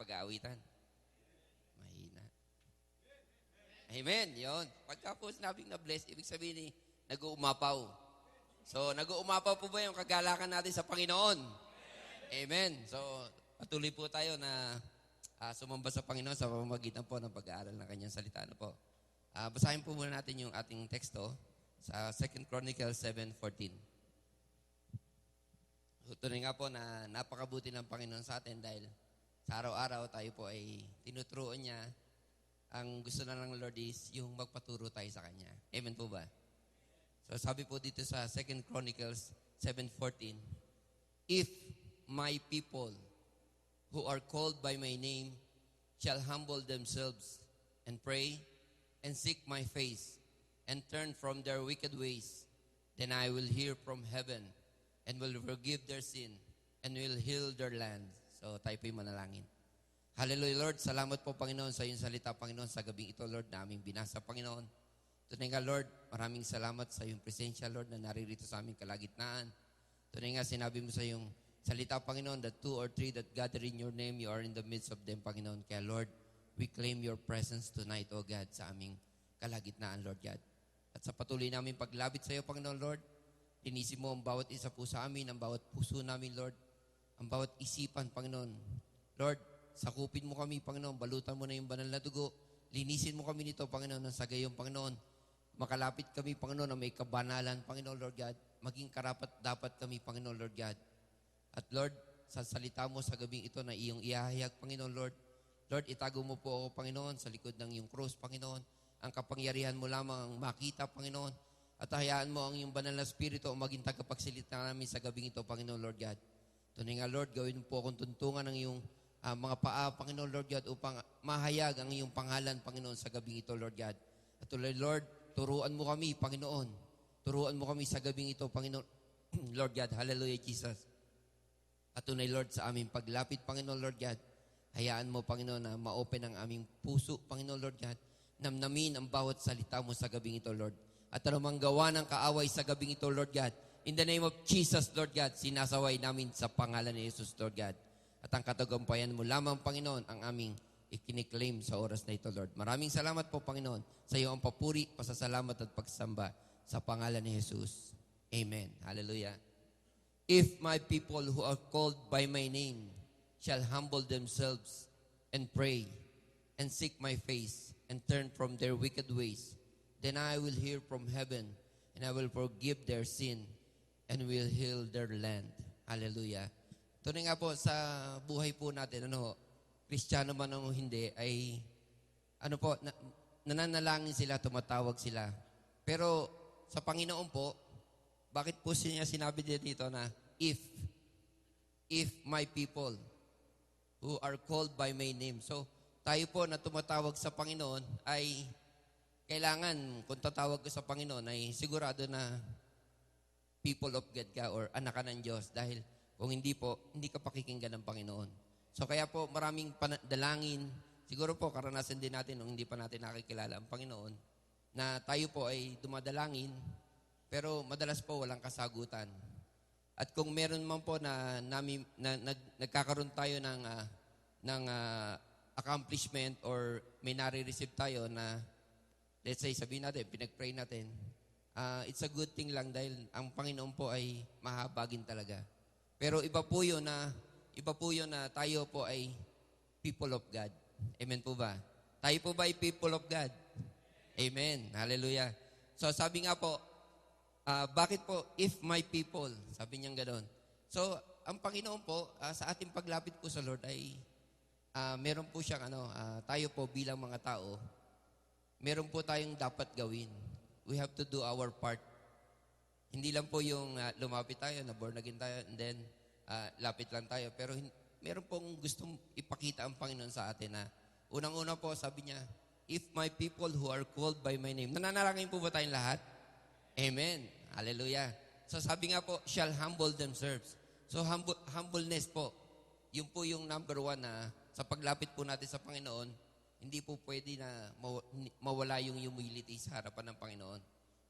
pag-aawitan? Mahina. Amen, yon. Pagka po sinabing na bless, ibig sabihin nag-uumapaw. So, nag-uumapaw po ba yung kagalakan natin sa Panginoon? Amen. So, patuloy po tayo na sumamba sa Panginoon sa pamamagitan po ng pag-aaral ng kanyang salita. Ano po? Basahin po muna natin yung ating teksto sa 2 Chronicles 7:14. Tunay nga po na napakabuti ng Panginoon sa atin dahil sa araw-araw tayo po ay tinuturuan niya. Ang gusto na ng Lord is yung magpaturo tayo sa Kanya. Amen po ba? So sabi po dito sa 2 Chronicles 7:14, if my people who are called by my name shall humble themselves and pray and seek my face and turn from their wicked ways, then I will hear from heaven and will forgive their sin and will heal their land. So tayo po'y manalangin. Hallelujah, Lord. Salamat po, Panginoon, sa iyong salita, Panginoon, sa gabing ito, Lord, na aming binasa, Panginoon. Tunay nga, Lord, maraming salamat sa iyong presensya, Lord, na naririto sa aming kalagitnaan. Tunay nga, sinabi mo sa iyong salita, Panginoon, that 2 or 3 that gather in your name, you are in the midst of them, Panginoon. Kaya, Lord, we claim your presence tonight, O God, sa aming kalagitnaan, Lord God. At sa patuloy namin paglabit sa iyo, Panginoon, Lord, linisin mo ang bawat isa po sa amin, ang bawat puso namin, Lord, ang bawat isipan, Panginoon. Lord, sakupin mo kami, Panginoon, balutan mo na yung banal na dugo, linisin mo kami nito, Panginoon, ng sagayong, Panginoon. Makalapit kami, Panginoon, na may kabanalan, Panginoon, Lord God. Maging karapat dapat kami, Panginoon, Lord God. At Lord, sa salita mo sa gabing ito na iyong ihahayag, Panginoon, Lord. Lord, itago mo po ako, Panginoon, sa likod ng iyong krus, Panginoon. Ang kapangyarihan mo lamang ang makita, Panginoon. At hayaan mo ang iyong banal na spirito ang maging tagapagsalita namin sa gabing ito, Panginoon, Lord God. Tunay nga, Lord, gawin mo po akong tuntungan ng iyong mga paa, Panginoon, Lord God, upang mahayag ang iyong pangalan, Panginoon, sa gabing ito, Lord God. At tuloy, Lord, turuan mo kami, Panginoon. Turuan mo kami sa gabing ito, Panginoon, Lord God. Hallelujah, Jesus. At tunay, Lord, sa aming paglapit, Panginoon, Lord God, hayaan mo, Panginoon, na ma-open ang aming puso, Panginoon, Lord God. Namnamin ang bawat salita mo sa gabing ito, Lord. At anumang gawa ng kaaway sa gabing ito, Lord God, in the name of Jesus, Lord God, sinasaway namin sa pangalan ni Jesus, Lord God. At ang katagumpayan mo lamang, Panginoon, ang aming ikiniklaim sa oras na ito, Lord. Maraming salamat po, Panginoon, sa iyo ang papuri, pasasalamat at pagsamba sa pangalan ni Jesus. Amen. Hallelujah. If my people who are called by my name shall humble themselves and pray and seek my face and turn from their wicked ways, then I will hear from heaven and I will forgive their sin and will heal their land. Hallelujah. Tunay nga po sa buhay po natin, Kristiyano man o hindi, ay nananalangin sila, tumatawag sila. Pero sa Panginoon po, bakit po niya sinabi dito na if my people who are called by my name. So tayo po na tumatawag sa Panginoon ay kailangan, kung tatawag ka sa Panginoon, ay sigurado na people of God ka or anak ka ng Diyos. Dahil kung hindi po, hindi ka pakikinggan ng Panginoon. So kaya po maraming dalangin, siguro po karanasan din natin nung hindi pa natin nakikilala ang Panginoon, na tayo po ay dumadalangin, pero madalas po walang kasagutan. At kung meron man po na nagkakaroon tayo ng accomplishment or may nare-receive tayo na, let's say, sabihin natin, pinag-pray natin, it's a good thing lang dahil ang Panginoon po ay mahabagin talaga. Pero iba po yun na tayo po ay people of God. Amen po ba? Tayo po ba ay people of God? Amen. Hallelujah. So sabi nga po, bakit po if my people? Sabi niya gano'n. So ang Panginoon po, sa ating paglapit po sa Lord ay meron po siyang tayo po bilang mga tao, meron po tayong dapat gawin. We have to do our part. Hindi lang po yung lumapit tayo, na born again tayo, and then lapit lang tayo. Pero meron pong gustong ipakita ang Panginoon sa atin na unang-una po, sabi niya, if my people who are called by my name. Nananalangin po ba tayong lahat? Amen. Hallelujah. So sabi nga po, shall humble themselves. So humbleness po, yun po yung number 1 na sa paglapit po natin sa Panginoon, hindi po pwede na mawala yung humility sa harapan ng Panginoon.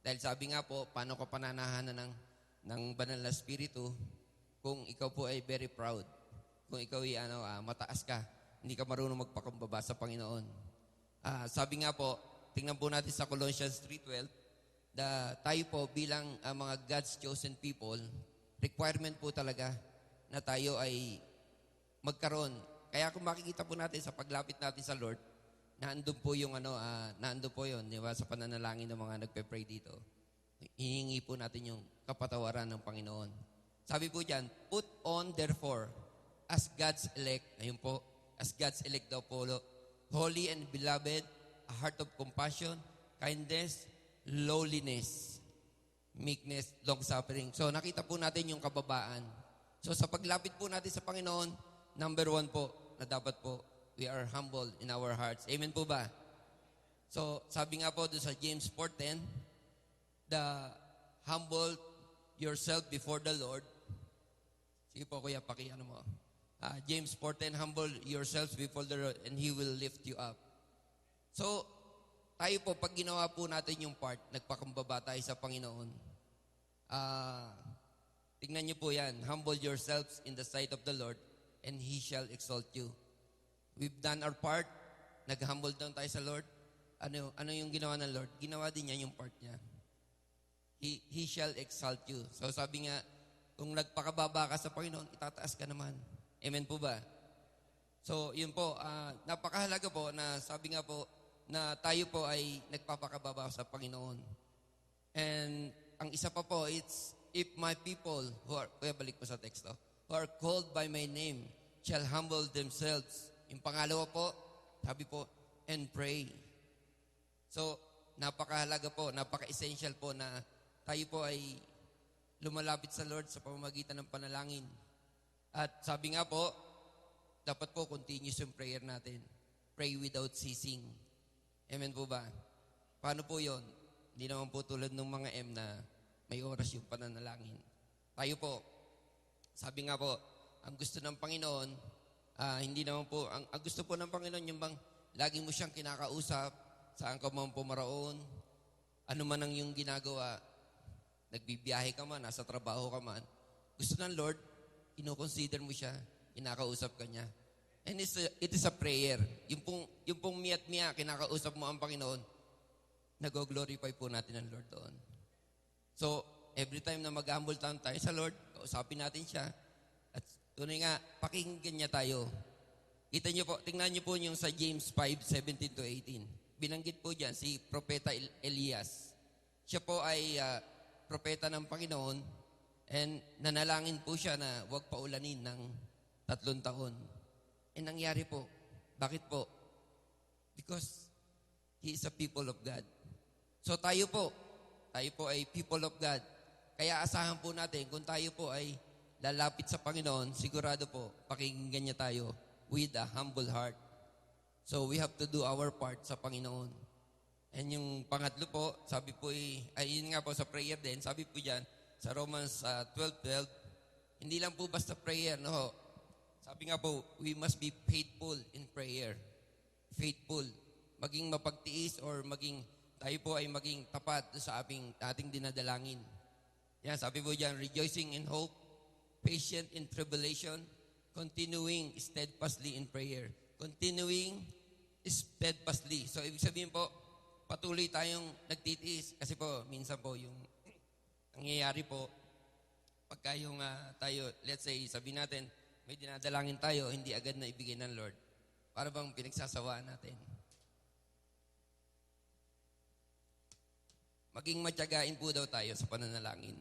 Dahil sabi nga po, paano ka pananahanan ng banal na spirito kung ikaw po ay very proud, kung ikaw ay mataas ka. hindi ka marunong magpakumbaba sa Panginoon. Sabi nga po, tingnan po natin sa Colossians 3:12, tayo po bilang mga God's chosen people, requirement po talaga na tayo ay magkaroon. Kaya kung makikita po natin sa paglapit natin sa Lord, naandun po yung naandun po yun, di ba, sa pananalangin ng mga nagpe-pray dito. Hihingi po natin yung kapatawaran ng Panginoon. Sabi po diyan, put on therefore as God's elect, ayun po, as God's elect daw po, holy and beloved, a heart of compassion, kindness, lowliness, meekness, long-suffering. So nakita po natin yung kababaan. So sa paglapit po natin sa Panginoon, number 1 po, na dapat po, we are humble in our hearts. Amen po ba? So sabi nga po doon sa James 4:10, humble yourself before the Lord. Sige po kuya, pakiano mo. James 4:10, humble yourselves before the Lord and He will lift you up. So, tayo po, pag ginawa po natin yung part, nagpakumbaba tayo sa Panginoon. Tingnan niyo po yan. Humble yourselves in the sight of the Lord and He shall exalt you. We've done our part. Nag-humble down tayo sa Lord. Ano yung ginawa ng Lord? Ginawa din niya yung part niya. He shall exalt you. So sabi nga, kung nagpakababa ka sa Panginoon, itataas ka naman. Amen po ba? So yun po, napakahalaga po na sabi nga po na tayo po ay nagpapakababa sa Panginoon. And ang isa pa po, it's if my people who are, kaya balik po sa teksto, who are called by my name shall humble themselves. Yung pangalawa po, sabi po, and pray. So, napakahalaga po, napaka-essential po na tayo po ay lumalapit sa Lord sa pamamagitan ng panalangin. At sabi nga po, dapat po continuous yung prayer natin. Pray without ceasing. Amen po ba? Paano po yon? Hindi naman po tulad ng mga na may oras yung pananalangin. Tayo po, sabi nga po, ang gusto ng Panginoon, hindi naman po, ang gusto po ng Panginoon yung bang lagi mo siyang kinakausap, saan ka man pumaraon, ano man ang yung ginagawa, nagbibiyahe ka man, nasa trabaho ka man, gusto ng Lord, ino-consider mo siya, kinakausap ka niya. And it is a prayer. Yung pong miat-miya, kinakausap mo ang Panginoon, nag-glorify po natin ang Lord doon. So, every time na mag-humble down tayo sa Lord, kausapin natin siya. At tunay nga, pakinggan niya tayo. Kita niyo po, tingnan niyo po yung sa James 5:17-18. Binanggit po diyan si Propeta Elias. Siya po ay propeta ng Panginoon and nanalangin po siya na huwag paulanin ng 3 taon. And nangyari po. Bakit po? Because he is a people of God. So tayo po ay people of God. Kaya asahan po natin kung tayo po ay lalapit sa Panginoon, sigurado po, pakinggan niya tayo with a humble heart. So we have to do our part sa Panginoon. And yung pangatlo po, sabi po yun nga po sa prayer din, sabi po dyan, sa Romans 12:12, hindi lang po basta prayer, no? Sabi nga po, we must be faithful in prayer. Faithful. Maging mapagtiis or tayo po ay maging tapat sa ating dinadalangin. Yan, sabi po dyan, rejoicing in hope, patient in tribulation, continuing steadfastly in prayer. Continuing steadfastly. So, ibig sabihin po, patuloy tayong nagtitiis. Kasi po, minsan po, yung nangyayari po, pagka yung tayo, let's say, sabi natin, may dinadalangin tayo, hindi agad na ibigay ng Lord. Para bang pinagsasawaan natin. Maging matyagain po daw tayo sa pananalangin.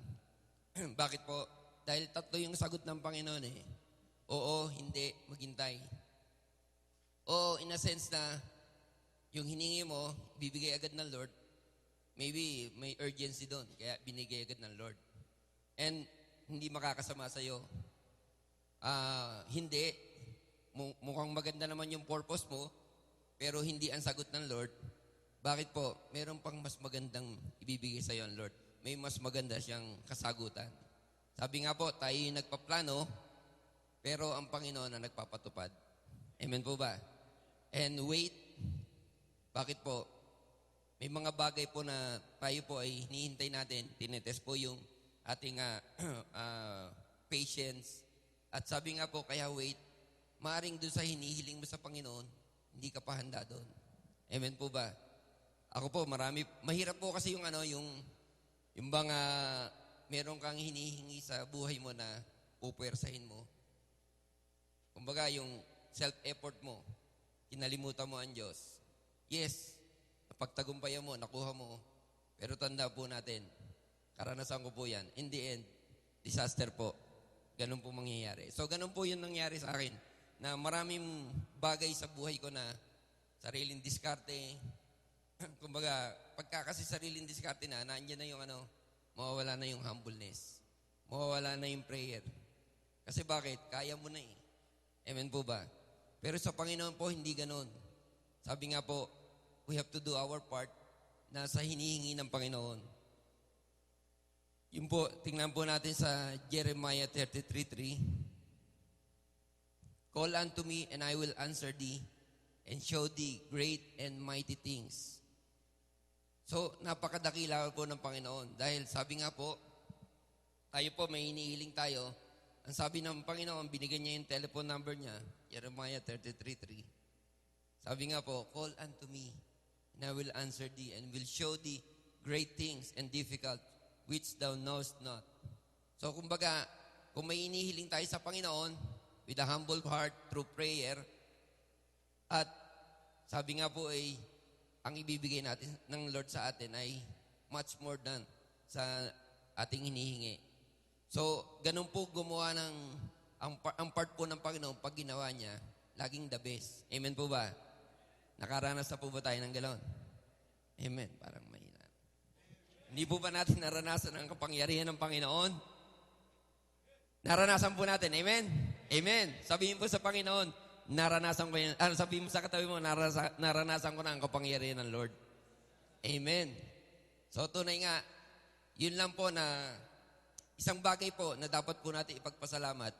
Bakit po? Dahil 3 yung sagot ng Panginoon eh. Oo, hindi, maghintay. Oo, in a sense na yung hiningi mo, bibigay agad ng Lord. Maybe may urgency doon, kaya binigay agad ng Lord. And hindi makakasama sa'yo. Hindi. Mukhang maganda naman yung purpose mo, pero hindi ang sagot ng Lord. Bakit po? Meron pang mas magandang ibibigay sa'yo ang Lord. May mas maganda siyang kasagutan. Sabi nga po, tayo yung nagpaplano, pero ang Panginoon ang nagpapatupad. Amen po ba? And wait. Bakit po? May mga bagay po na tayo po ay hinihintay natin. Tinetest po yung ating patience. At sabi nga po, kaya wait, maaring doon sa hinihiling mo sa Panginoon, hindi ka pa handa doon. Amen po ba? Ako po, mahirap po kasi yung yung bang meron kang hinihingi sa buhay mo na pupwersahin mo. Kumbaga, yung self-effort mo, kinalimutan mo ang Diyos. Yes, napagtagumpayan mo, nakuha mo, pero tanda po natin, karanasan ko po yan. In the end, disaster po. Ganun po mangyayari. So, ganun po yung nangyari sa akin, na maraming bagay sa buhay ko na sariling diskarte. Kumbaga, pagka kasi sariling diskarte na, nandiyan na yung mawawala na yung humbleness. Mawawala na yung prayer. Kasi bakit? Kaya mo na eh. Amen po ba? Pero sa Panginoon po, hindi ganon. Sabi nga po, we have to do our part na sa hinihingi ng Panginoon. Yun po, tingnan po natin sa Jeremiah 33:3. Call unto me and I will answer thee and show thee great and mighty things. So, napakadakila po ng Panginoon. Dahil sabi nga po, tayo po may inihiling tayo. Ang sabi ng Panginoon, binigyan niya yung telephone number niya, Jeremiah 33:3. Sabi nga po, call unto me and I will answer thee and will show thee great things and difficult which thou knowest not. So, kumbaga, kung may inihiling tayo sa Panginoon, with a humble heart, through prayer, at sabi nga po ay, ang ibibigay natin ng Lord sa atin ay much more than sa ating hinihingi. So, ganun po gumawa ang part po ng Panginoon pag ginawa niya, laging the best. Amen po ba? Nakaranas na po ba tayo ng galon? Amen. Parang mahina. Hindi po ba natin naranasan ang kapangyarihan ng Panginoon? Naranasan po natin. Amen? Amen. Sabihin po sa Panginoon, naranasan ko yan. Sabihin mo sa katabi mo, naranasan ko na ang kapangyarihan ng Lord. Amen. So, tunay nga, yun lang po na isang bagay po na dapat po natin ipagpasalamat,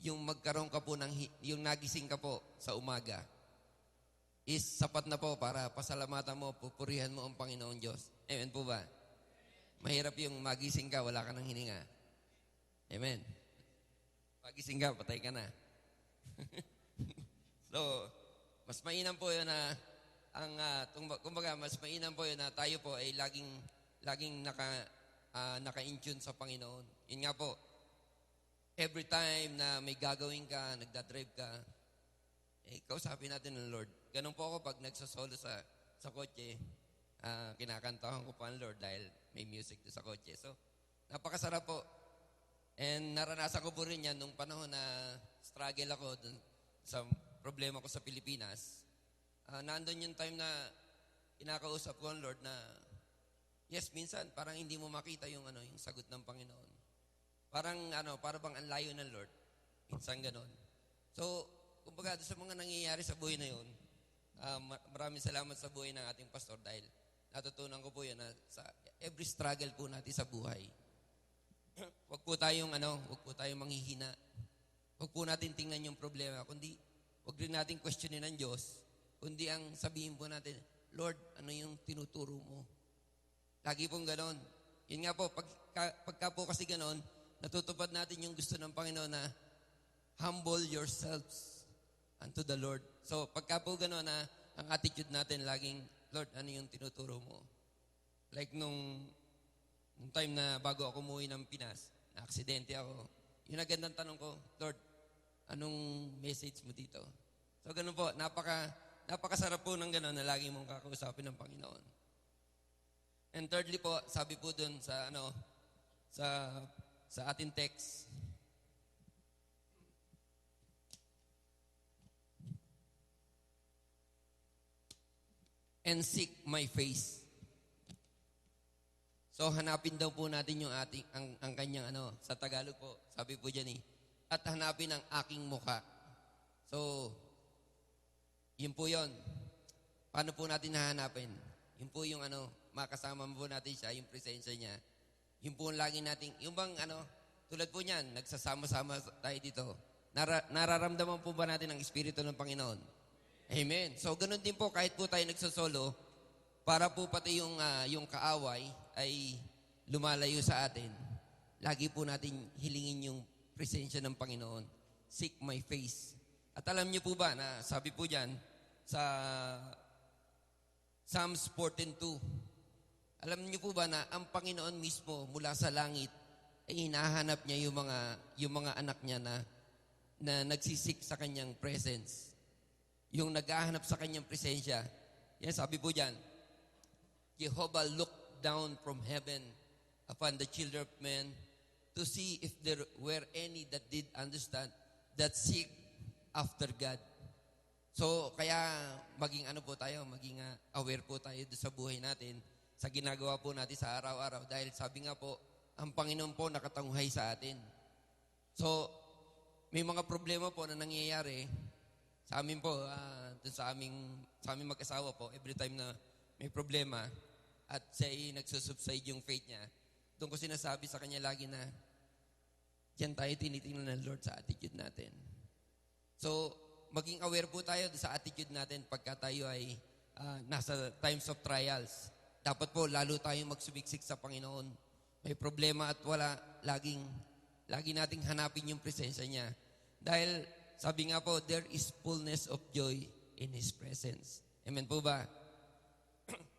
yung magkaroon ka po yung nagising ka po sa umaga, is sapat na po para pasalamatan mo, pupurihan mo ang Panginoong Diyos. Amen po ba? Mahirap yung magising ka, wala ka ng hininga. Amen. Magising ka, patay ka na. So, mas mainam po yun na kumbaga, mas mainam po yun na tayo po ay laging naka-in-tune sa Panginoon. Yun nga po, every time na may gagawin ka, nagdadrive ka, kausapin natin ng Lord. Ganun po ako pag nagsasolo sa kotse, kinakantahan ko pa ang Lord dahil may music doon sa kotse. So, napakasarap po. And naranasan ko po rin yan nung panahon na struggle ako dun sa problema ko sa Pilipinas. Nandun yung time na kinakausap ko ang Lord na yes, minsan parang hindi mo makita yung sagot ng Panginoon. Parang bang ang layo ng Lord. Minsan ganon. So, kumbaga sa mga nangyayari sa buhay na yun, maraming salamat sa buhay ng ating pastor dahil natutunan ko po yun na sa every struggle po natin sa buhay. Huwag po tayong manghihina. Huwag po natin tingnan yung problema, kundi huwag rin natin questionin ng Diyos, kundi ang sabihin po natin, Lord, ano yung tinuturo mo? Lagi pong ganon. Yun nga po, pagka po kasi ganon, natutupad natin yung gusto ng Panginoon na humble yourselves unto the Lord. So, pagka po ganon na ang attitude natin laging, Lord, ano yung tinuturo mo? Like nung time na bago ako umuwi ng Pinas, na-aksidente ako. Yung nagandang tanong ko, Lord, anong message mo dito? So, ganun po, napakasarap po ng gano'n na lagi mong kakausapin ng Panginoon. And thirdly po, sabi po dun sa ating text, and seek my face. So, hanapin daw po natin yung ang kanyang sa Tagalog po, sabi po dyan at hanapin ang aking mukha. So, yun po yun. Paano po natin hahanapin? Yun po yung makasama po natin siya, yung presensya niya. Yun po lagi natin, yung bang tulad po niyan, nagsasama-sama tayo dito. Nararamdaman po ba natin ang Espiritu ng Panginoon? Amen. So, ganun din po, kahit po tayo nagsasolo, para po pati yung kaaway ay lumalayo sa atin. Lagi po natin hilingin yung presensya ng Panginoon. Seek my face. At alam niyo po ba na sabi po diyan sa Psalms 14:2, alam niyo po ba na ang Panginoon mismo mula sa langit ay hinahanap niya yung mga anak niya na nagsisik sa kanyang presence. Yung naghahanap sa kanyang presensya. Yan sabi po diyan, Jehovah looked down from heaven upon the children of men to see if there were any that did understand, that seek after God. So, kaya maging ano po tayo, maging aware po tayo sa buhay natin, sa ginagawa po natin sa araw-araw. Dahil sabi nga po, ang Panginoon po nakatunghay sa atin. So, may mga problema po na nangyayari sa amin po, dun sa aming mag-asawa po, every time na may problema at siya ay nagsusubside yung faith niya, doon ko sinasabi sa kanya lagi na diyan tayo tinitingnan ng Lord sa attitude natin. So, maging aware po tayo sa attitude natin pagka tayo ay nasa times of trials. Dapat po lalo tayong magsubiksik sa Panginoon. May problema at wala, lagi nating hanapin yung presensya niya. Dahil sabi nga po, there is fullness of joy in His presence. Amen po ba?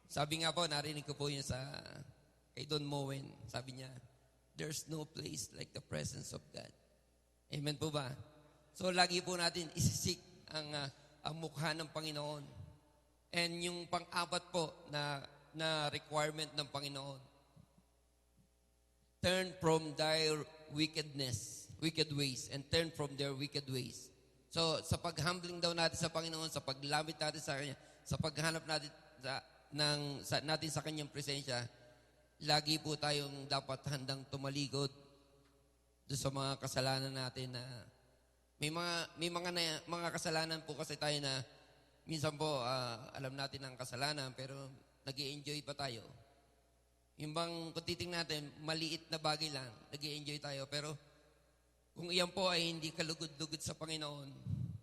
Sabi nga po, narinig ko po yun kay Don Moen. Sabi niya, there's no place like the presence of God. Amen po ba? So, lagi po natin isisik ang mukha ng Panginoon. And yung pang-apat po na requirement ng Panginoon, turn from their wicked ways, and turn from their wicked ways. So, sa pag-humbling daw natin sa Panginoon, sa paglamit natin sa Kanya, sa paghanap natin natin sa Kanyang presensya, lagi po tayong dapat handang tumalikod doon sa mga kasalanan natin na may mga kasalanan po kasi tayo na minsan po alam natin ang kasalanan pero nag-i-enjoy pa tayo. Yung bang kung titingnan natin, maliit na bagay lang, nag-i-enjoy tayo. Pero kung iyan po ay hindi kalugod-lugod sa Panginoon,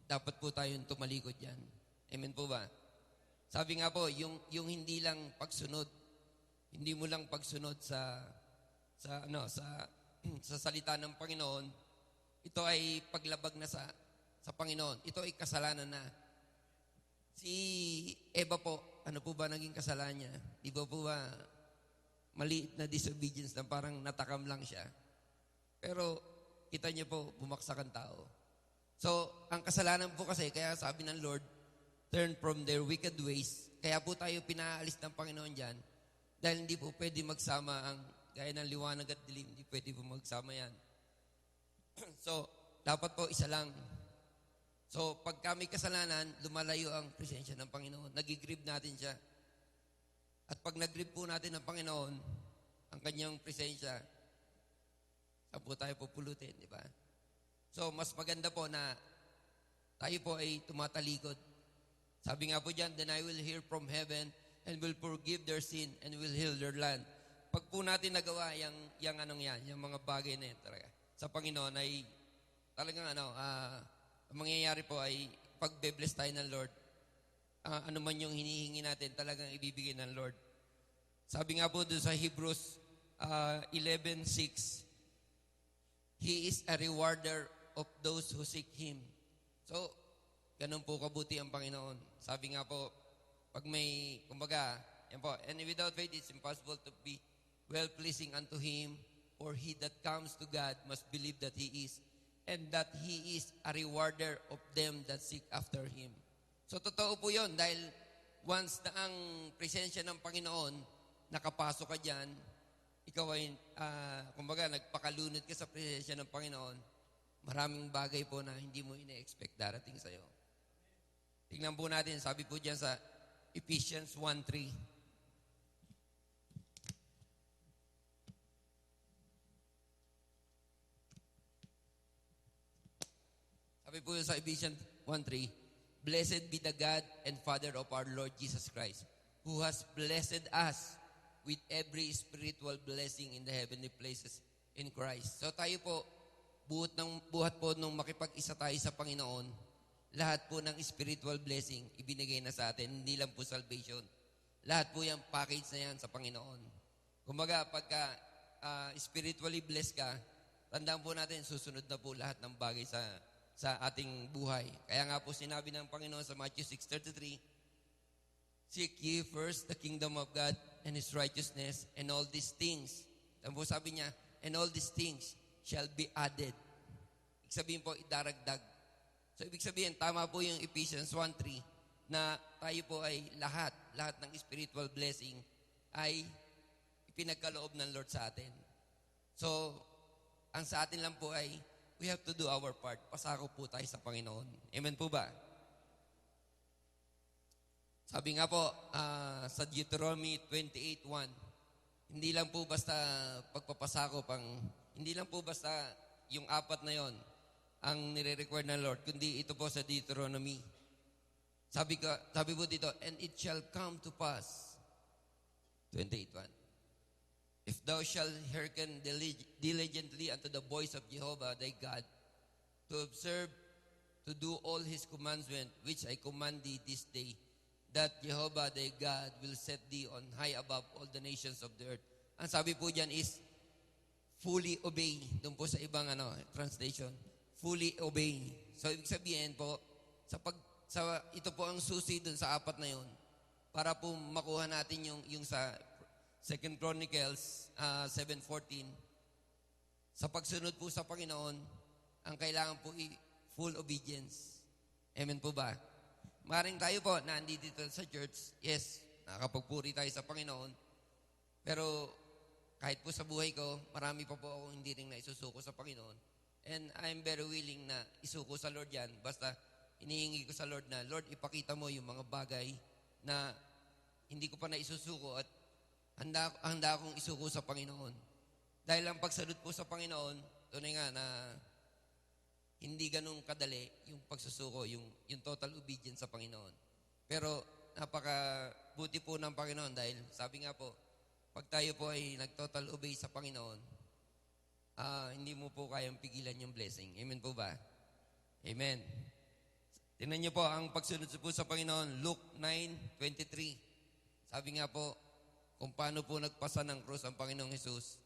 dapat po tayong tumalikod yan. Amen po ba? Sabi nga po, yung hindi lang pagsunod, hindi mo lang pagsunod sa salita ng Panginoon, ito ay paglabag na sa Panginoon. Ito ay kasalanan na. Si Eva po, ano po ba naging kasalanan niya? Di ba po ba maliit na disobedience na parang natakam lang siya? Pero kita niyo po, bumaksak ang tao. So, ang kasalanan po kasi, kaya sabi ng Lord, turn from their wicked ways. Kaya po tayo pinaalis ng Panginoon dyan. Dahil hindi po pwede magsama ang gaya ng liwanag at dilim. Hindi pwede po magsama yan. So, dapat po isa lang. So, pag kami kasalanan, lumalayo ang presensya ng Panginoon. Nag-grieve natin siya. At pag nag-grieve po natin ng Panginoon, ang kanyang presensya, saan po tayo pupulutin, di ba? So, mas maganda po na tayo po ay tumatalikod. Sabi nga po dyan, then I will hear from heaven and will forgive their sin and will heal their land. Pag po natin nagawa yung mga bagay na yan talaga, sa Panginoon ay talagang ang mangyayari po ay pagbe-bless tayo ng Lord. Ano man yung hinihingi natin, talagang ibibigay ng Lord. Sabi nga po doon sa Hebrews 11:6, He is a rewarder of those who seek Him. So, ganun po kabuti ang Panginoon. Sabi nga po, pag may, kumbaga, yan po, and without faith it's impossible to be well-pleasing unto Him. For he that comes to God must believe that He is, and that He is a rewarder of them that seek after Him. So, totoo po yun, dahil once na ang presensya ng Panginoon, nakapasok ka dyan, ikaw ay, kumbaga, nagpakalunod ka sa presensya ng Panginoon, maraming bagay po na hindi mo ina-expect darating sa'yo. Tingnan po natin, sabi po dyan sa Ephesians 1:3, sabi po sa Ephesians 1:3, Blessed be the God and Father of our Lord Jesus Christ, who has blessed us with every spiritual blessing in the heavenly places in Christ. So tayo po, buhat po nung makipag-isa tayo sa Panginoon, lahat po ng spiritual blessing ibinigay na sa atin, hindi lang po salvation. Lahat po yung package na yan sa Panginoon. Kumbaga, pagka spiritually blessed ka, tandaan po natin, susunod na po lahat ng bagay sa ating buhay. Kaya nga po sinabi ng Panginoon sa Matthew 6:33, "Seek ye first the kingdom of God and His righteousness, and all these things," tapos po sabi niya, "and all these things shall be added." Ibig sabihin po, idaragdag. So ibig sabihin, tama po yung Ephesians 1:3 na tayo po ay lahat ng spiritual blessing ay ipinagkaloob ng Lord sa atin. So, ang sa atin lang po ay we have to do our part. Pasako po tayo sa Panginoon. Amen po ba? Sabi nga po sa Deuteronomy 28:1, hindi lang po basta pagpapasako hindi lang po basta yung apat na yon ang nire-require ng Lord, kundi ito po sa Deuteronomy. Sabi po dito, "And it shall come to pass," 28:1, "if thou shalt hearken diligently unto the voice of Jehovah thy God, to observe, to do all His commandments, which I command thee this day, that Jehovah thy God will set thee on high above all the nations of the earth." Ang sabi po dyan is, fully obey. Doon po sa ibang translation, fully obey. So, ibig sabihin po, ito po ang susi doon sa apat na yon para po makuha natin yung sa 2 Chronicles 7:14. Sa pagsunod po sa Panginoon, ang kailangan po full obedience. Amen po ba? Maring tayo po na andito sa church, yes, nakakapagpuri tayo sa Panginoon, pero kahit po sa buhay ko, marami pa po akong hindi rin naisusuko sa Panginoon. And I'm very willing na isuko sa Lord yan. Basta inihingi ko sa Lord na, "Lord, ipakita mo yung mga bagay na hindi ko pa naisusuko at handa akong isuko sa Panginoon." Dahil ang pagsunod po sa Panginoon, tunay nga na hindi ganun kadali yung pagsusuko, yung total obedience sa Panginoon. Pero napakabuti po ng Panginoon dahil sabi nga po, pag tayo po ay nag-total obey sa Panginoon, hindi mo po kayang pigilan yung blessing. Amen po ba? Amen. Tingnan niyo po ang pagsunod po sa Panginoon, Luke 9:23. Sabi nga po, kung paano po nagpasa ng krus ang Panginoong Jesus,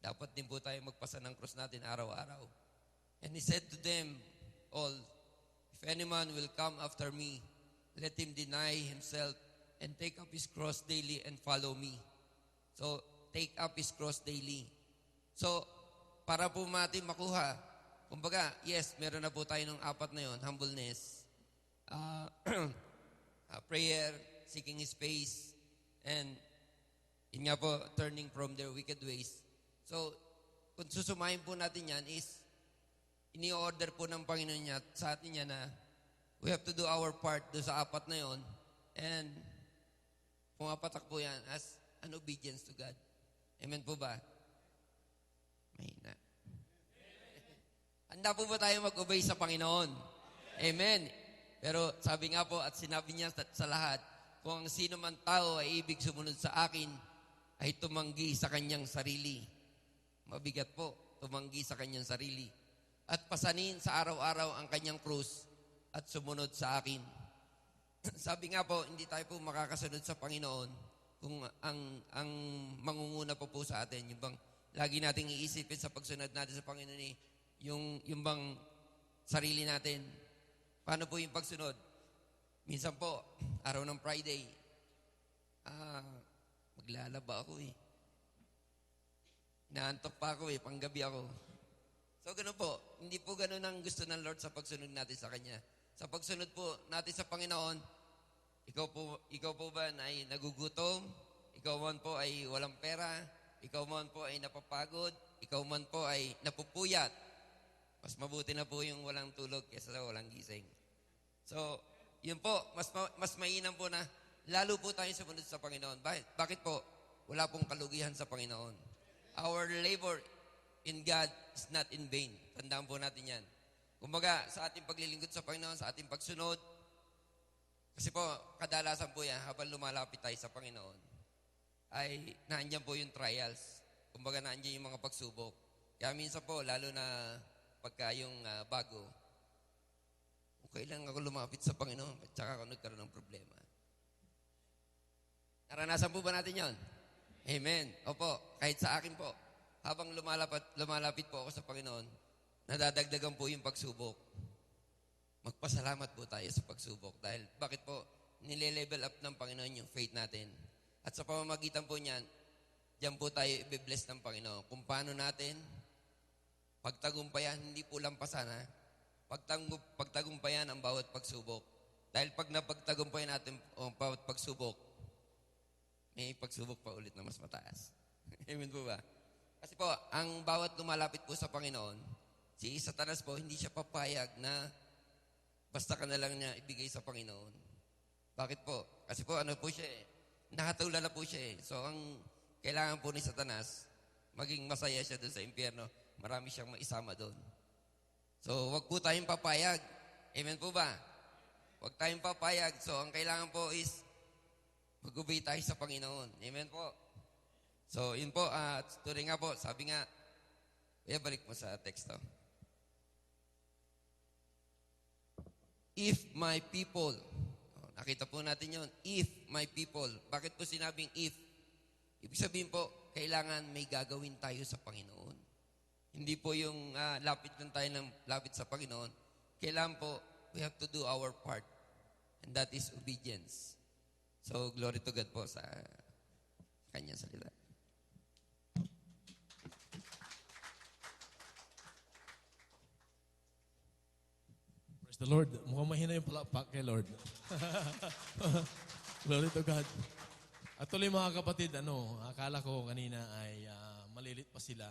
dapat din po tayo magpasa ng krus natin araw-araw. "And He said to them all, if any man will come after me, let him deny himself and take up his cross daily and follow me." So, take up his cross daily. So, para po natin makuha, kumbaga, yes, meron na po tayo ng apat na yon, humbleness, prayer, seeking His face, and yun nga po, turning from their wicked ways. So, kung susumahin po natin yan is, ini-order po ng Panginoon niya sa atin niya na we have to do our part do sa apat na yon, and pumapatak po yan as an obedience to God. Amen po ba? Mahina. Handa po ba tayo mag-obey sa Panginoon? Amen. Pero sabi nga po at sinabi niya sa lahat, kung ang sino man tao ay ibig sumunod sa akin, ay tumanggi sa kanyang sarili. Mabigat po, tumanggi sa kanyang sarili. At pasanin sa araw-araw ang kanyang krus at sumunod sa akin. Sabi nga po, hindi tayo po makakasunod sa Panginoon kung ang mangunguna po sa atin, yung bang lagi nating iisipin sa pagsunod natin sa Panginoon yung bang sarili natin. Paano po yung pagsunod? Minsan po, araw ng Friday, maglalaba ako eh. Naantok pa ako eh, panggabi ako. So ganun po, hindi po ganun ang gusto ng Lord sa pagsunod natin sa Kanya. Sa pagsunod po natin sa Panginoon, ikaw po ba ay nagugutom? Ikaw man po ay walang pera? Ikaw man po ay napapagod? Ikaw man po ay napupuyat? Mas mabuti na po yung walang tulog kaysa walang gising. So, yun po, mas mainam po na lalo po tayo sumunod sa Panginoon. Bakit po? Wala pong kalugihan sa Panginoon. Our labor in God is not in vain. Tandaan po natin yan. Kumbaga, sa ating paglilingkod sa Panginoon, sa ating pagsunod, kasi po, kadalasan po yan, habang lumalapit tayo sa Panginoon, ay naandyan po yung trials. Kumbaga, naandyan yung mga pagsubok. Kaya minsan po, lalo na pagka yung bago, kailan ako lumapit sa Panginoon at saka ako nagkaroon ng problema. Naranasan po ba natin yon? Amen. Opo, kahit sa akin po, habang lumalapit po ako sa Panginoon, nadadagdagan po yung pagsubok, magpasalamat po tayo sa pagsubok. Dahil bakit po? Nile-level up ng Panginoon yung faith natin. At sa pamamagitan po niyan, diyan po tayo i-bless ng Panginoon. Kung paano natin pagtagumpayan, hindi po lampasan ha. Pagtagumpayan ang bawat pagsubok. Dahil pag napagtagumpayan natin ang bawat pagsubok, may pagsubok pa ulit na mas mataas. Amen po ba? Kasi po, ang bawat lumalapit po sa Panginoon, si Satanas po, hindi siya papayag na basta ka na lang niya ibigay sa Panginoon. Bakit po? Kasi po, ano po siya eh, nakatulala po siya eh. So, ang kailangan po ni Satanas, maging masaya siya doon sa impyerno, marami siyang maisama doon. So, wag po tayong papayag. Amen po ba? Wag tayong papayag. So, ang kailangan po is mag-obey tayo sa Panginoon. Amen po. So, yun po. Tuloy nga po, sabi nga, balik mo sa teksto. If my people, nakita po natin yun, if my people. Bakit po sinabing if? Ibig sabihin po, kailangan may gagawin tayo sa Panginoon. Hindi po yung lapit lang tayo ng lapit sa Panginoon. Kailangan po, we have to do our part. And that is obedience. So, glory to God po sa kanyang salita. Praise the Lord. Mukhang mahina yung palakpak kay Lord. Glory to God. At tuloy mga kapatid, akala ko kanina ay malilit pa sila.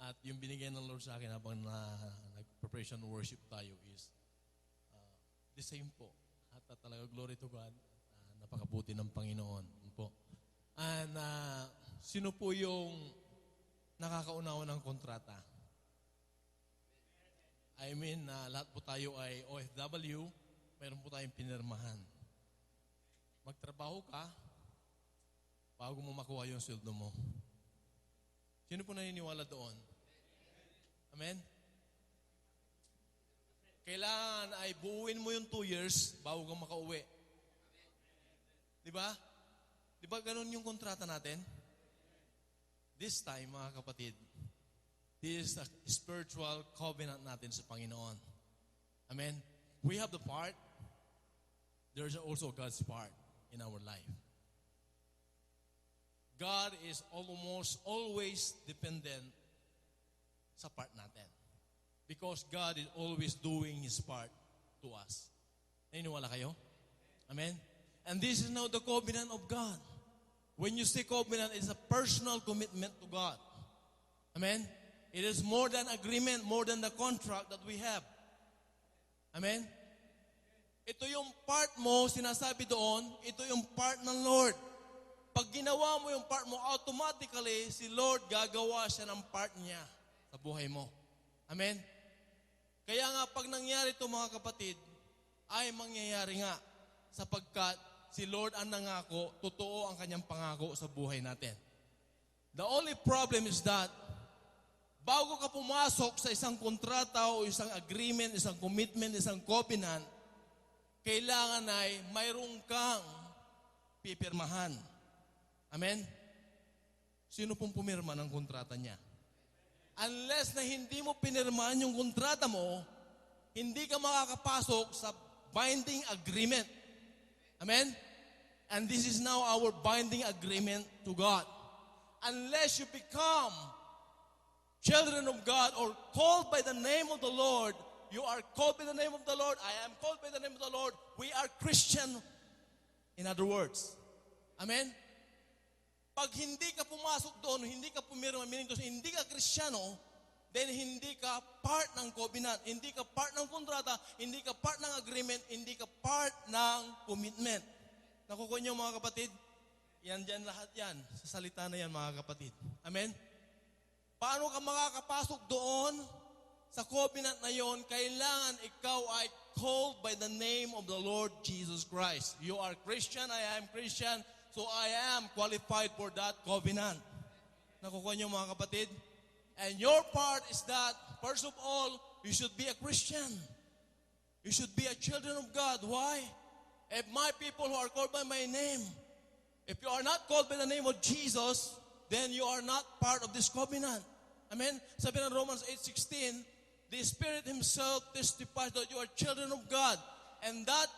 At yung binigay ng Lord sa akin habang nag-preparation worship tayo is the same po. At talaga, glory to God, napakabuti ng Panginoon po. And sino po yung nakakaunawa ng kontrata? I mean, lahat po tayo ay OFW, mayroon po tayong pinirmahan. Magtrabaho ka, bago mo makuha yung sweldo mo. Sino po naniniwala doon? Amen? Kailangan ay buuin mo yung 2 years bago ka makauwi. Di ba? Di ba ganun yung kontrata natin? This time, mga kapatid, this is a spiritual covenant natin sa Panginoon. Amen? We have the part. There's also God's part in our life. God is almost always dependent sa part natin. Because God is always doing His part to us. Naniniwala kayo? Amen? And this is now the covenant of God. When you say covenant, it's a personal commitment to God. Amen? It is more than agreement, more than the contract that we have. Amen? Ito yung part mo, sinasabi doon, ito yung part ng Lord. Pag ginawa mo yung part mo, automatically, si Lord gagawa siya ng part niya sa buhay mo. Amen? Kaya nga, pag nangyari ito mga kapatid, ay mangyayari nga sapagkat si Lord ang nangako, totoo ang kanyang pangako sa buhay natin. The only problem is that, bago ka pumasok sa isang kontrata o isang agreement, isang commitment, isang covenant, kailangan ay mayroong kang pipirmahan. Amen? Sino pong pumirma ng kontrata niya? Unless na hindi mo pinirmahan yung kontrata mo, hindi ka makakapasok sa binding agreement. Amen? And this is now our binding agreement to God. Unless you become children of God or called by the name of the Lord, you are called by the name of the Lord, I am called by the name of the Lord, we are Christian, in other words. Amen? Pag hindi ka pumasok doon, hindi ka pumirma, meaning to say, hindi ka Kristiyano, then hindi ka part ng covenant, hindi ka part ng kontrata, hindi ka part ng agreement, hindi ka part ng commitment. Nakukuha niyo mga kapatid? Yan dyan lahat yan. Sa salita na yan mga kapatid. Amen? Paano ka makakapasok doon sa covenant na yon? Kailangan ikaw ay called by the name of the Lord Jesus Christ. You are Christian, I am Christian, so I am qualified for that covenant. Nakukuha niyo mga kapatid? And your part is that, first of all, you should be a Christian. You should be a children of God. Why? If my people who are called by my name, if you are not called by the name of Jesus, then you are not part of this covenant. Amen? Sabi ng Romans 8:16, the Spirit Himself testifies that you are children of God. And that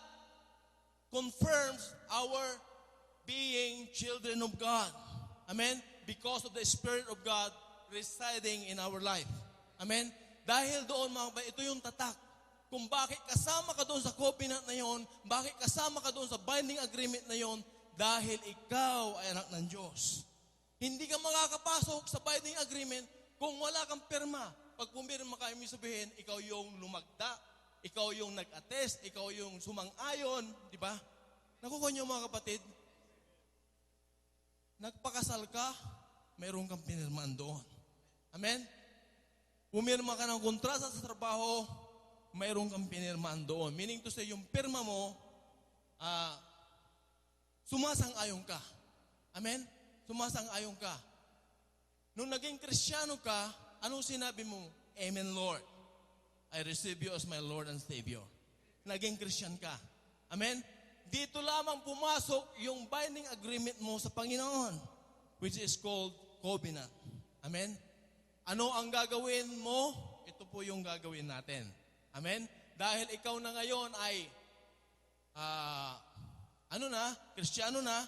confirms our being children of God. Amen? Because of the Spirit of God residing in our life. Amen? Dahil doon, mga kapatid, ito yung tatak. Kung bakit kasama ka doon sa covenant na yon, bakit kasama ka doon sa binding agreement na yon, dahil ikaw ay anak ng Diyos. Hindi ka makakapasok sa binding agreement kung wala kang perma. Pag pumirma ka, ibig sabihin, ikaw yung lumagda, ikaw yung nag-attest, ikaw yung sumang-ayon, di ba? Nakukuha niyo mga kapatid, nagpakasal ka, mayroon kang pinirmaan doon. Amen? Pumirma ka ng kontrata sa trabaho, mayroon kang pinirmaan doon. Meaning to say, yung pirma mo, sumasang-ayon ka. Amen? Sumasang-ayon ka. Nung naging Kristiyano ka, anong sinabi mo? Amen, Lord. I receive you as my Lord and Savior. Naging Christian ka. Amen? Dito lamang pumasok yung binding agreement mo sa Panginoon, which is called covenant. Amen? Ano ang gagawin mo? Ito po yung gagawin natin. Amen? Dahil ikaw na ngayon ay Kristiyano na,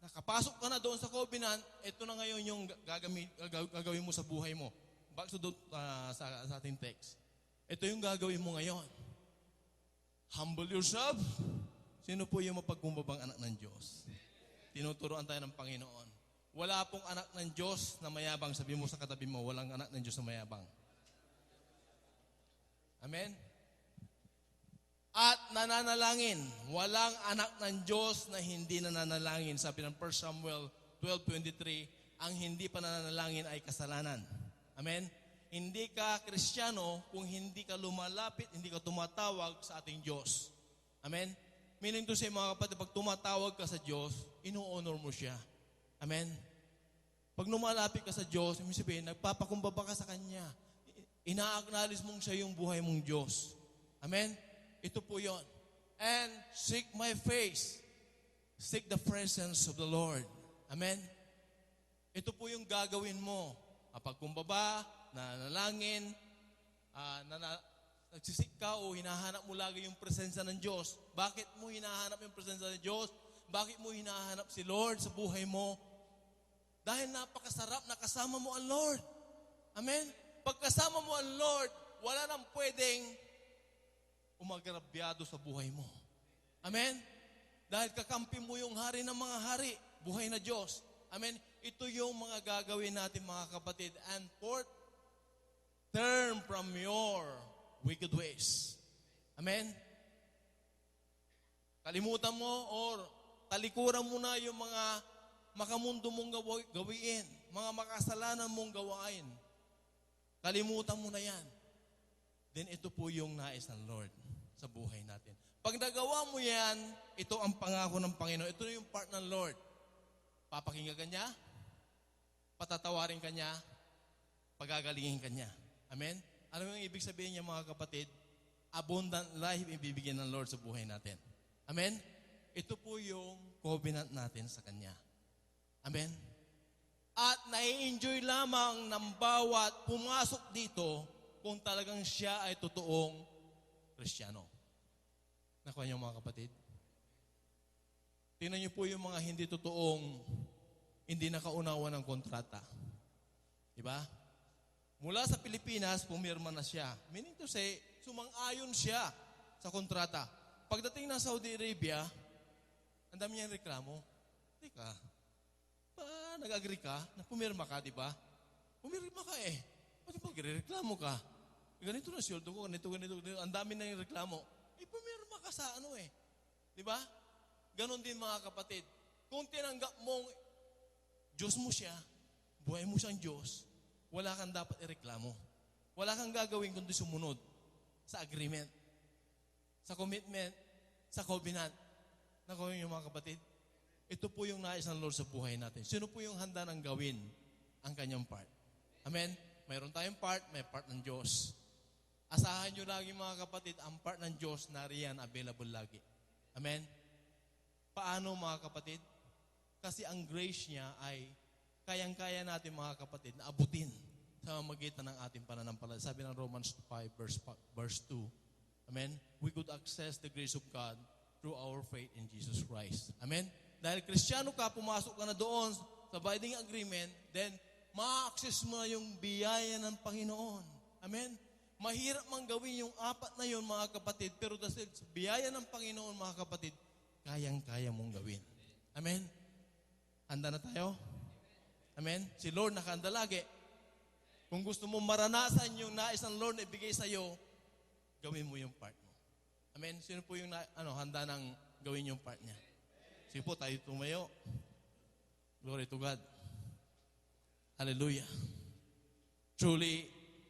nakapasok ka na doon sa covenant, ito na ngayon yung gagawin mo sa buhay mo. Back to sa ating text. Ito yung gagawin mo ngayon. Humble yourself. Sino po yung mapagkumbabang anak ng Diyos? Tinuturoan tayo ng Panginoon. Wala pong anak ng Diyos na mayabang. Sabi mo sa katabi mo, walang anak ng Diyos na mayabang. Amen? At nananalangin. Walang anak ng Diyos na hindi nananalangin. Sabi ng 1 Samuel 12:23, ang hindi pa nananalangin ay kasalanan. Amen? Hindi ka Kristiyano kung hindi ka lumalapit, hindi ka tumatawag sa ating Diyos. Amen? Meaning to say, mga kapatid, pag tumatawag ka sa Diyos, inu-honor mo siya. Amen? Pag lumalapit ka sa Diyos, ibig sabihin, nagpapakumbaba ka sa Kanya. Ina-acknowledge mong siya yung buhay mong Diyos. Amen? Ito po yon. And seek my face. Seek the presence of the Lord. Amen? Ito po yung gagawin mo. Pagkumbaba, nanalangin, nagsisik ka o hinahanap mo lagi yung presensya ng Diyos. Bakit mo hinahanap yung presensya ng Diyos? Bakit mo hinahanap si Lord sa buhay mo? Dahil napakasarap na kasama mo ang Lord. Amen? Pag kasama mo ang Lord, wala nang pwedeng umagrabyado sa buhay mo. Amen? Dahil kakampi mo yung hari ng mga hari, buhay na Diyos. Amen? Ito yung mga gagawin natin mga kapatid. And fourth, turn from your wicked ways. Amen? Kalimutan mo or talikuran mo na yung mga makamundo mong gawiin, mga makasalanan mong gawain. Kalimutan mo na yan. Then ito po yung nais ng Lord sa buhay natin. Pag nagawa mo yan, ito ang pangako ng Panginoon. Ito yung part ng Lord. Papakinggan ka niya, patatawarin ka niya, pagagalingin ka niya. Amen? Ano yung ibig sabihin niya mga kapatid? Abundant life ibibigyan ng Lord sa buhay natin. Amen? Ito po yung covenant natin sa Kanya. Amen? At nai-enjoy lamang ng bawat pumasok dito kung talagang siya ay totoong Kristiyano. Nakuha niyo mga kapatid? Tingnan niyo po yung mga hindi totoong, hindi nakaunawa ng kontrata. Diba? Mula sa Pilipinas, pumirma na siya. Meaning to say, sumang-ayon siya sa kontrata. Pagdating ng Saudi Arabia, ang dami niyang reklamo. Teka, nag-agree ka na pumirma ka, di ba? Pumirma ka eh. Pati pag-reklamo ka. Ganito na sweldo ko, ganito. Ang dami na yung reklamo. Pumirma ka sa ano eh. Di ba? Ganon din mga kapatid. Kung tinanggap mong Diyos mo siya, buhay mo siyang Diyos, wala kang dapat ireklamo. Wala kang gagawin kundi sumunod sa agreement, sa commitment, sa covenant. Nakuha niyo mga kapatid? Ito po yung nais ng Lord sa buhay natin. Sino po yung handa ng gawin ang kanyang part? Amen? Mayroon tayong part, may part ng Diyos. Asahan nyo lagi mga kapatid, ang part ng Diyos nariyan, available lagi. Amen? Paano mga kapatid? Kasi ang grace niya ay kayang-kaya natin mga kapatid na abutin sa magitan ng ating pananampalataya. Sabi ng Romans 5 verse 2. Amen? We could access the grace of God through our faith in Jesus Christ. Amen? Dahil Kristiyano ka, pumasok ka na doon sa binding agreement, then ma-access mo na yung biyaya ng Panginoon. Amen? Mahirap mang gawin yung apat na yun, mga kapatid, pero dahil sa biyaya ng Panginoon, mga kapatid, kayang-kaya mong gawin. Amen? Handa na tayo? Amen? Si Lord nakahanda lagi. Kung gusto mo maranasan yung nais ng Lord na ibigay sa iyo, gawin mo yung part mo. Amen? Sino po yung handa ng gawin yung part niya? Sige po, tayo tumayo. Glory to God. Hallelujah. Truly,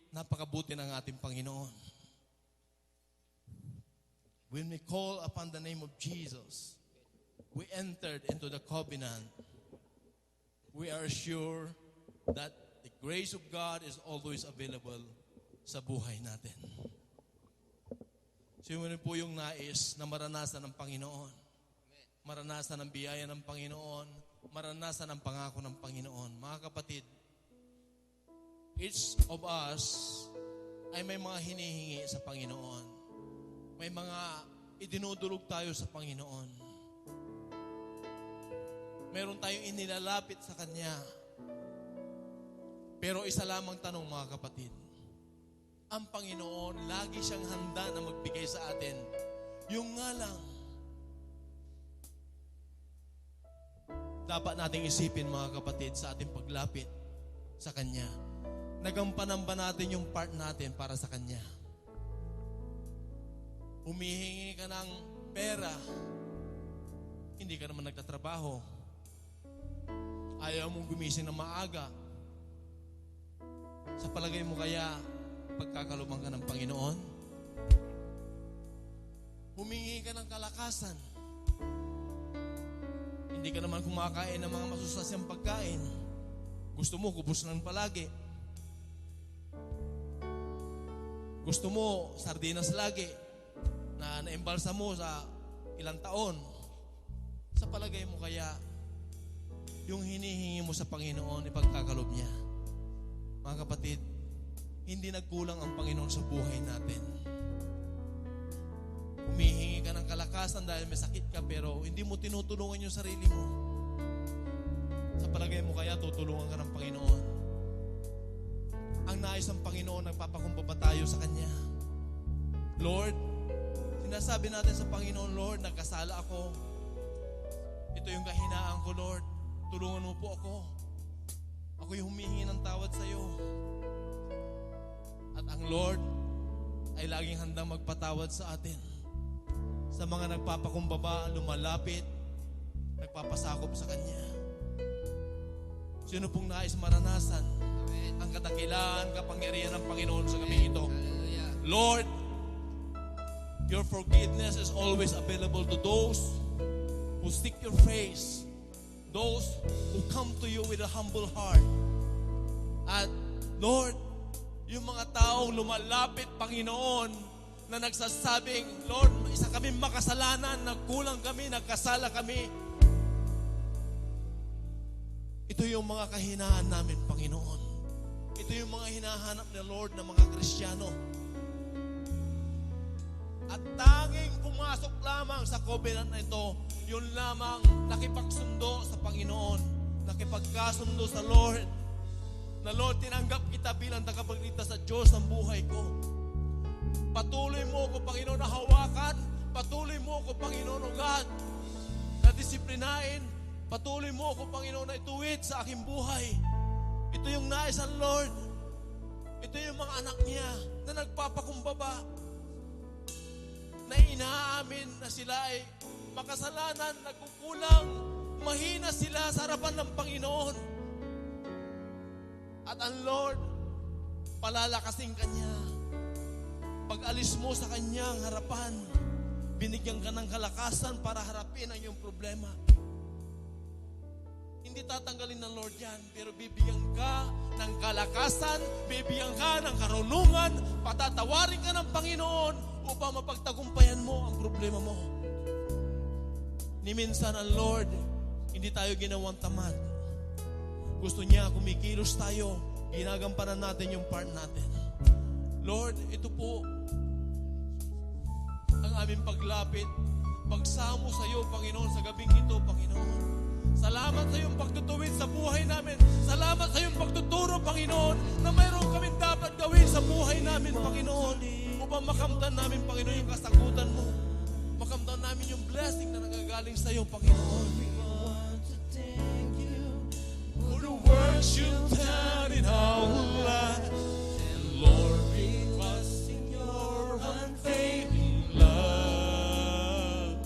napakabuti ng ating Panginoon. When we call upon the name of Jesus, we entered into the covenant. We are sure that the grace of God is always available sa buhay natin. Sino po yung nais na maranasan ng Panginoon? Maranasan ang biyaya ng Panginoon, maranasan ang pangako ng Panginoon. Mga kapatid, each of us ay may mga hinihingi sa Panginoon. May mga idinudulog tayo sa Panginoon. Meron tayong inilalapit sa Kanya. Pero isa lamang tanong, mga kapatid. Ang Panginoon, lagi siyang handa na magbigay sa atin. Yung nga lang, dapat nating isipin, mga kapatid, sa ating paglapit sa Kanya. Nagampanan ba natin yung part natin para sa Kanya? Humihingi ka ng pera, hindi ka naman nagtatrabaho. Ayaw mong gumising ng maaga. Sa palagay mo kaya, pagkakalubang ka ng Panginoon? Humingi ka ng kalakasan. Hindi ka naman kumakain ng mga masusasyang pagkain. Gusto mo, kubusan palagi. Gusto mo, sardinas lagi na naimbalsa mo sa ilang taon. Sa palagay mo kaya, yung hinihingi mo sa Panginoon, ipagkakalob niya. Mga kapatid, hindi nagkulang ang Panginoon sa buhay natin. Humihingi ka ng kalakasan dahil may sakit ka, pero hindi mo tinutulungan yung sarili mo. Sa palagay mo kaya, tutulungan ka ng Panginoon. Ang nais ng Panginoon, nagpapakumbaba tayo sa Kanya. Lord, sinasabi natin sa Panginoon, Lord, nagkasala ako. Ito yung kahinaan ko, Lord. Tulungan mo po ako. Ako yung humihingi ng tawad sa iyo. At ang Lord ay laging handang magpatawad sa atin. Sa mga nagpapakumbaba, lumalapit, nagpapasakop sa Kanya. Sino pong nais maranasan ang kadakilaan, kapangyarihan ng Panginoon sa gabi ito? Hallelujah. Lord, your forgiveness is always available to those who seek your face, those who come to you with a humble heart. At Lord, yung mga taong lumalapit, Panginoon, na nagsasabing, Lord, isa kami makasalanan, nagkulang kami, nagkasala kami. Ito yung mga kahinaan namin, Panginoon. Ito yung mga hinahanap ni Lord ng mga Kristiyano. At tanging pumasok lamang sa covenant na ito, yun lamang nakipagsundo sa Panginoon, nakipagkasundo sa Lord, na Lord, tinanggap kita bilang tagapagligtas sa Diyos ng buhay ko. Patuloy mo ko, Panginoon, na hawakan. Patuloy mo ko, Panginoon, o God, na disiplinain. Patuloy mo ko, Panginoon, na ituwid sa aking buhay. Ito yung nais ng Lord. Ito yung mga anak niya na nagpapakumbaba, na inaamin na sila ay makasalanan, nagkukulang, mahina sila sa harapan ng Panginoon. At ang Lord, palalakasin ka niya. Pag alis mo sa kanyang harapan, binigyan ka ng kalakasan para harapin ang iyong problema. Hindi tatanggalin ng Lord yan, pero bibigyan ka ng kalakasan, bibigyan ka ng karunungan, patatawarin ka ng Panginoon upang mapagtagumpayan mo ang problema mo. Ni minsan ang Lord, hindi tayo ginawang tamad. Gusto niya kumikilos tayo ginagampanan natin yung part natin. Lord, ito po ang aming paglapit, pagsamo sa iyo, Panginoon, sa gabing ito, Panginoon. Salamat sa iyong pagtutuwid sa buhay namin. Salamat sa iyong pagtuturo, Panginoon, na mayroon kaming dapat gawin sa buhay namin, Panginoon, upang makamtan namin, Panginoon, yung kasagutan mo. Makamtan namin yung blessing na nagagaling sa iyo, Panginoon. For the works you've done in our lives, and Lord, we trust in your unfailing love.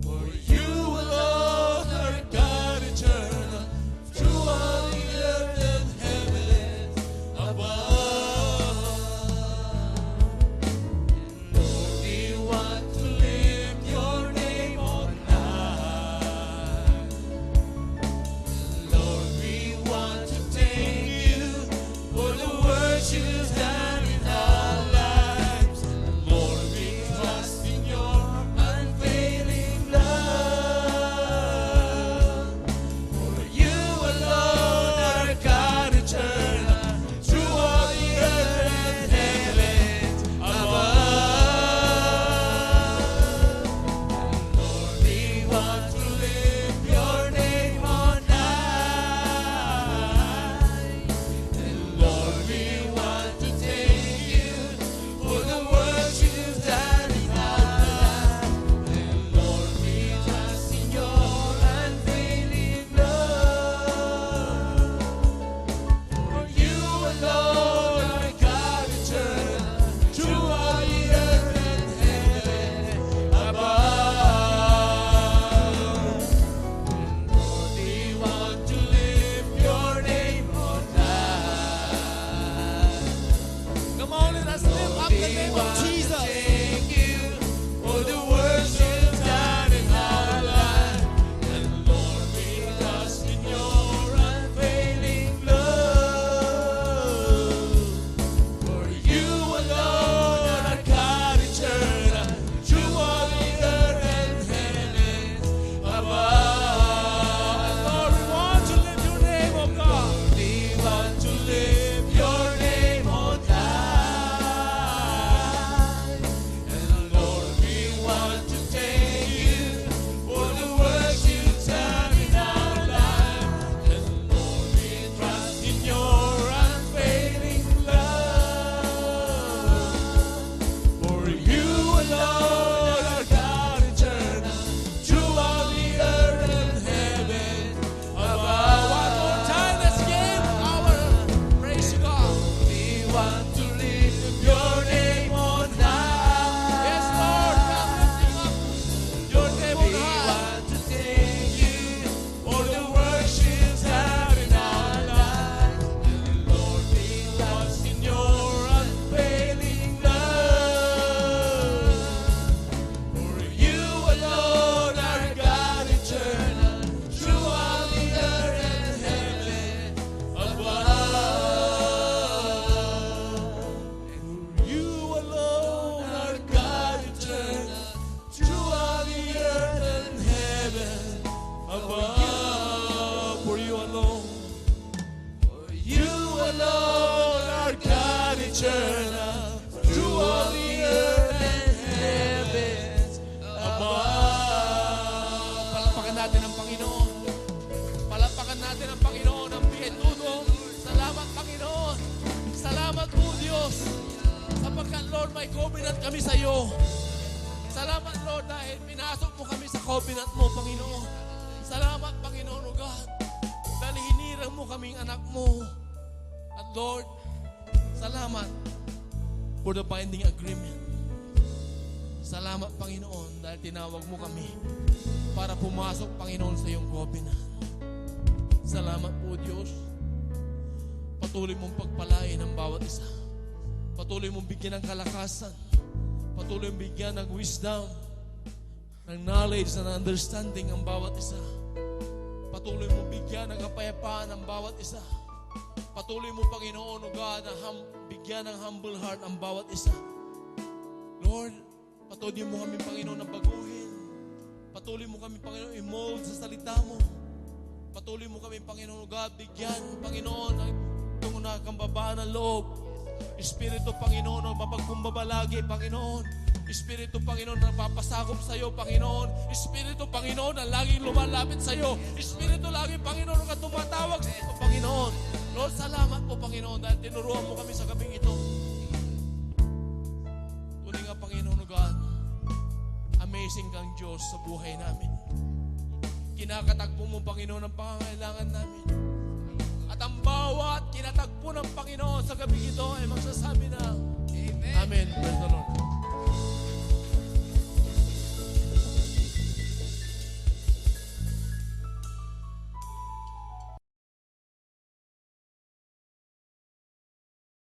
For you alone are God eternal, through all the earth and heavens above. And Lord, we want to lift your name on high. Lord, we want to thank you for the works you've done in our lives. Lord, we trust in your unfailing love. For you alone are God eternal, through all the earth and heavens above. Lord, we want to lift your name on high. And Lord, we want to thank you for the works you've done in our lives. And Lord, we trust in your unfailing love. For you alone are God eternal, through all the earth and heaven above. And Lord, we want to lift your name on high. Come on, let us lift up the name of Jesus. Thank you for the works you've done in our life. And Lord, we trust in your unfailing love. For you alone are God eternal, through all the earth and heavens above. Lord, we want to lift your name, oh God. We want to lift your name on high. And Lord, we want to thank you for the works you've done in our life. And Lord, we trust in your unfailing love. For you alone are God eternal, through all the earth and heaven above. One more time, let's give our praise to God. We want to lift your name on high. Yes, Lord, we are lifting up your name on high. We want to thank you for the works you've done in our lives. And Lord, we trust in your unfailing love. For you alone are God eternal, through all the earth and heaven above. For you alone are God eternal, through all the earth and heaven above. For you alone. For you alone are God eternal, through all the earth and heavens above. Palakpakan natin ang Panginoon. Palakpakan natin ang Panginoon, ang bigay tulong. Salamat, Panginoon. Salamat po, Diyos. Sapagkat, Lord, may covenant kami sa iyo. Salamat, Lord, dahil pinasok mo kami sa covenant mo, Panginoon. Salamat, Panginoon, O God. Dahil hinirang mo kaming anak mo. At Lord, salamat for the binding agreement. Salamat, Panginoon, dahil tinawag mo kami para pumasok, Panginoon, sa iyong covenant. Salamat po, Diyos. Patuloy mong pagpalain ang bawat isa. Patuloy mong bigyan ng kalakasan. Patuloy mong bigyan ng wisdom, ng knowledge, ng understanding ang bawat isa. Patuloy mong bigyan ng kapayapaan ang bawat isa. Patuloy mo, Panginoon, O God, na bigyan ng humble heart ang bawat isa. Lord, patuloy mo kami, Panginoon, na baguhin. Patuloy mo kami, Panginoon, i-mold sa salita mo. Patuloy mo kami, Panginoon, O God, bigyan, Panginoon, ng Espiritu na kambaba ng loob. Espiritu, Panginoon, na mapagkumbaba lagi, Panginoon. Espiritu, Panginoon, na napapasakop sa iyo, Panginoon. Espiritu, Panginoon, na laging lumalapit sa iyo. Espiritu, laging, Panginoon, na tumatawag sa iyo, Panginoon. Lord, salamat po, Panginoon, dahil tinuruan mo kami sa gabing ito. Tunay nga, Panginoon, God, amazing kang Diyos sa buhay namin. Kinakatagpo mo, Panginoon, ang pangangailangan namin. At ang bawat kinatagpo ng Panginoon sa gabi ito ay magsasabi na, Amen. Praise the Lord.